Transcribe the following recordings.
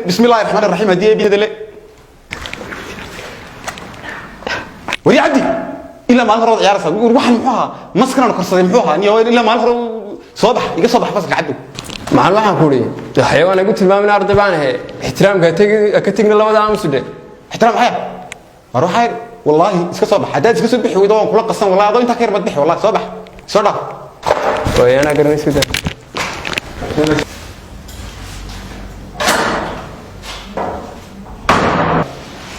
بسم الله الرحمن الرحيم هديه بيد له وري عدي الا ما هرود عيارسا waxan muxuha maskan korsaday muxuha niyo ila ma horo صباح iga soo bax faska cadu maxaan waxaan ku leeyahay xayawaan ugu tilmaamina arday baan ahay ixtiraamka ka tagna labada aamusude ixtiraam haya waxa wallahi iska soo bax hadaad iska soo bixi weydo waan kula qasan wallahi adoo inta ka yar bad bixi wallahi soo bax soo dhaaf wayana garanaysid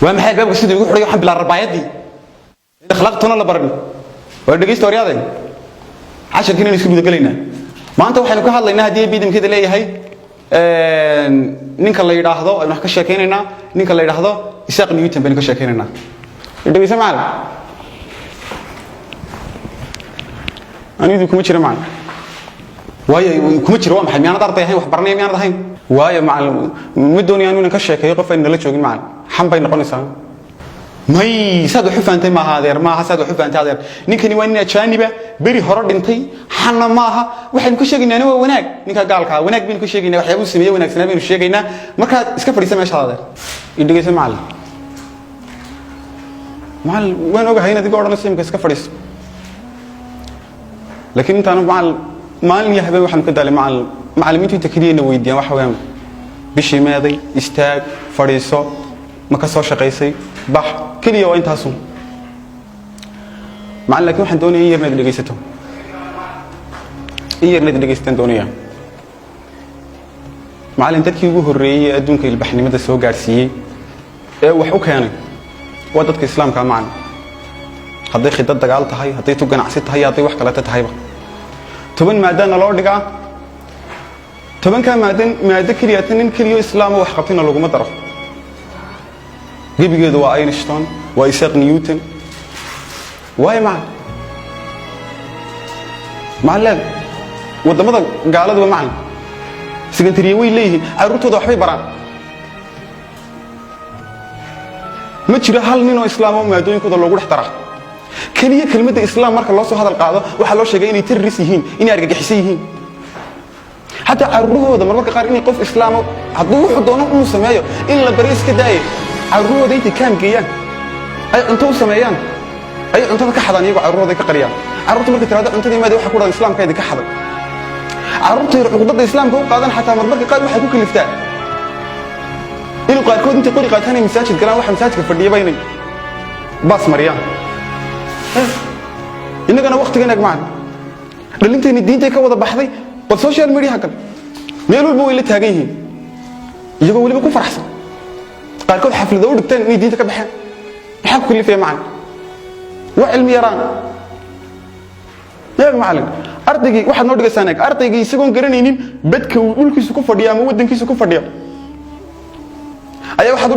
waa maxay baabka sidii ugu xuriyo waxaan bilaa rabaayadii akhlaaqtuna la baran waa dhageysto wariyadeen عشان isku guda galayna maanta waxaynu ka hadlaynaa hadii bidimkeeda leeyahay ninka la yiraahdo wax ka sheekeynayna ninka la yiraahdo Isaaq Newton baan ka sheekeynayna dhageysa maal anigu kuma jira maal waayo kuma jira waa maxay miyaanad arday ahayn wax baranay miyaanad ahayn waayo maal ma doonayaan inaan ka sheekeeyo qof aan la joogin maal xam bay noqonaysaa may saad wax faantay ma haadeer ma ha saad wax faantay haadeer ninkani waa nin ajaaniba bari hore dhintay xana maaha waxaan ku sheegaynaa waa wanaag ninka gaalka wanaag baan ku sheegaynaa waxyaabo sameeyay wanaagsan baan sheegaynaa marka iska fadhiisa meesha haadeer idhageysa maal waan ogahay inaad iga oranayso imka iska fadhiis laakiin intaan maalin iyo habeen waxaan ka dalay macallimiintu inta kaliya weydiiyaan wax weyn bishii meeday istaag fadhiiso ma ka soo shaqeysay bax kaliya waa intaasu macallin laakiin waxaan doonayaa inaad dhageysato inaad dhageystaan doonayaa macallin dadkii ugu horeeyay adduunka ilbaxnimada soo gaarsiiyay ee wax u keenay waa dadka islaamka macna haday khidad dagaal tahay haday tu ganacsi tahay haday wax kale tahayba 10 maadana loo dhigaa 10 ka maada kaliya tan kaliya islaam wax qabtina lagu ma daro gebigeedu waa Einstein waa Isaac Newton waay macallin wadamada gaaladu macallin secondary way leeyihiin carruurtooda waxbay baraan ma jiro hal nin oo islaam oo maadooyinkooda loogu dhaxtara kaliya kelmadda islaam marka loo soo hadal qaado waxa loo sheegay inay terrorist yihiin inay argagixisan yihiin hatta carruurtooda marka qaar inay qof islaam hadduu wuxuu doono inuu sameeyo in la bari iska daayo carruurtooda inta kaan geeyaan ay cunto u sameeyaan ay cuntada ka xadaan iyagu carruurtooda ka qariyaan carruurta marka tiraada cuntada imaada waxa ku dhaw islaamkeeda ka xadan carruurta cuqdada islaamka u qaadan xataa marka qaar waxa ku kaliftaa inuu qaarkood inta qori qaataan masaajid galaan waxa masaajidka fadhiya baynay bas mariyaan inagana waqtigan ag macna dhalinteena diinta ka wada baxday bal social media kan meel walba way la taagan yihiin iyagoo waliba ku faraxsan qaarkood xaflado u dhigteen inay diinta ka baxeen maxaa ku kalifay macna waa cilmi yaraan yaa macallin ardaygii waxaad noo dhigaysaa ardaygii isagoon garanaynin badka uu dhulkiisa ku fadhiyo ama wadankiisa ku fadhiyo ayaa waxaad